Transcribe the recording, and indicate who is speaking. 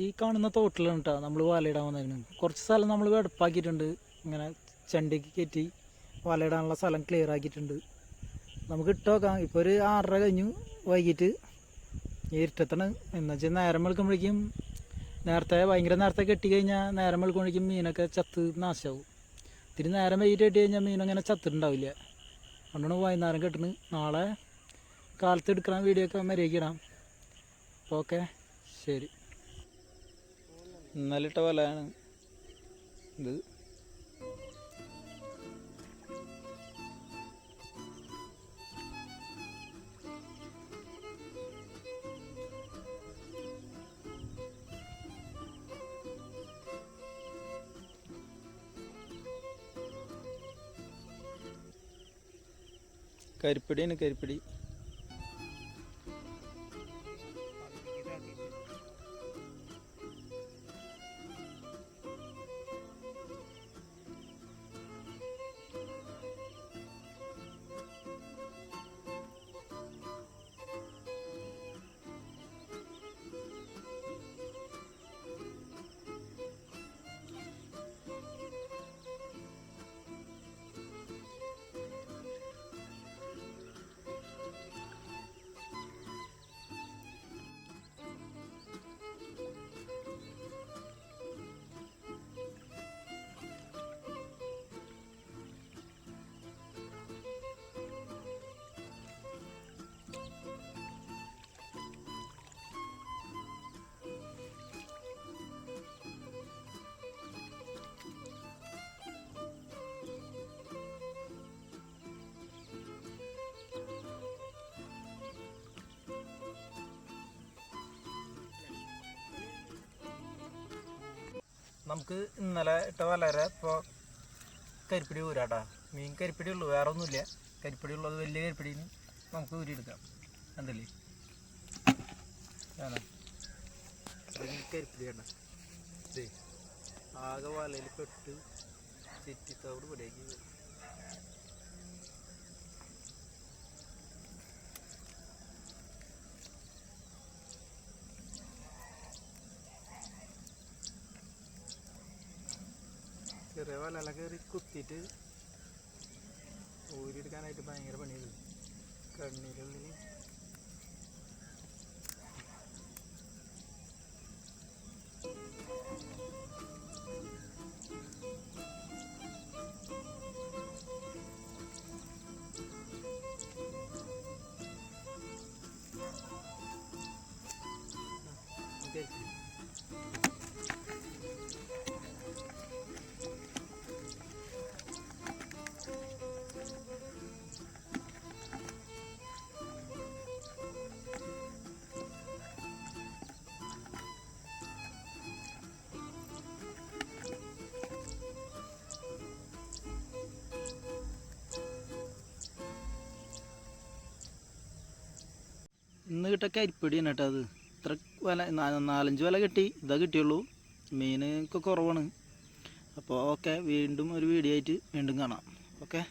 Speaker 1: ഈ കാണുന്ന തോട്ടിലാണ് കേട്ടോ നമ്മൾ വലയിടാൻ വന്നേക്കുന്നത്. കുറച്ച് സ്ഥലം നമ്മൾ വെടുപ്പാക്കിയിട്ടുണ്ട്. ഇങ്ങനെ ചണ്ടിക്ക് കയറ്റി വലയിടാനുള്ള സ്ഥലം ക്ലിയർ ആക്കിയിട്ടുണ്ട്. നമുക്ക് ഇട്ട് നോക്കാം. ഇപ്പോൾ ഒരു 6:30 കഴിഞ്ഞു വൈകിട്ട്. ഇരുട്ടത്താണ് എന്ന് വെച്ചാൽ നേരം വെളുക്കുമ്പോഴേക്കും ഭയങ്കര നേരത്തെ കെട്ടി കഴിഞ്ഞാൽ നേരം വെളുക്കുമ്പോഴേക്കും മീനൊക്കെ ചത്ത് നാശമാവും. ഇത്തിരി നേരം വൈകിട്ട് കെട്ടി കഴിഞ്ഞാൽ മീനങ്ങനെ ചത്തിട്ടുണ്ടാവില്ല. അതുകൊണ്ടാണ് വൈകുന്നേരം കെട്ടുന്നത്. നാളെ കാലത്ത് എടുക്കണം വീഡിയോ ഒക്കെ മര്യാദയ്ക്ക് ഇടാം. അപ്പോൾ ഓക്കെ, ശരി. ഇന്നലെ ഇട്ട വലയാണ് ഇത്. കരിപ്പിടിയാണ്, കരിപ്പിടി. നമുക്ക് ഇന്നലെ ഇട്ട വലരെ ഇപ്പോൾ കരിപ്പിടി ഊരാട്ടാ. മീൻ കരിപ്പിടി ഉള്ളൂ, വേറെ ഒന്നുമില്ല. കരിപ്പിടി ഉള്ളത് വലിയ കരിപ്പിടിന് നമുക്ക് ഊരിയെടുക്കാം. എന്തല്ലേ കരിപ്പിടി വേണ്ട. ആകെ വലയിൽ പെട്ട് ചുറ്റിത്തോട് ഇവിടേക്ക് ചെറിയ വല കയറി കുത്തിയിട്ട് ഊരിയെടുക്കാനായിട്ട് ഭയങ്കര പണിയത്. കണ്ണീരുള്ളിൽ ഇന്ന് കിട്ടിയ കരിപ്പിടിയാണ് കേട്ടോ. അത് ഇത്ര വല 4-5 വല കിട്ടി, ഇതാ കിട്ടിയുള്ളൂ. മീനൊക്കെ കുറവാണ്. അപ്പോൾ ഓക്കെ, വീണ്ടും ഒരു വീഡിയോ ആയിട്ട് വീണ്ടും കാണാം. ഓക്കെ.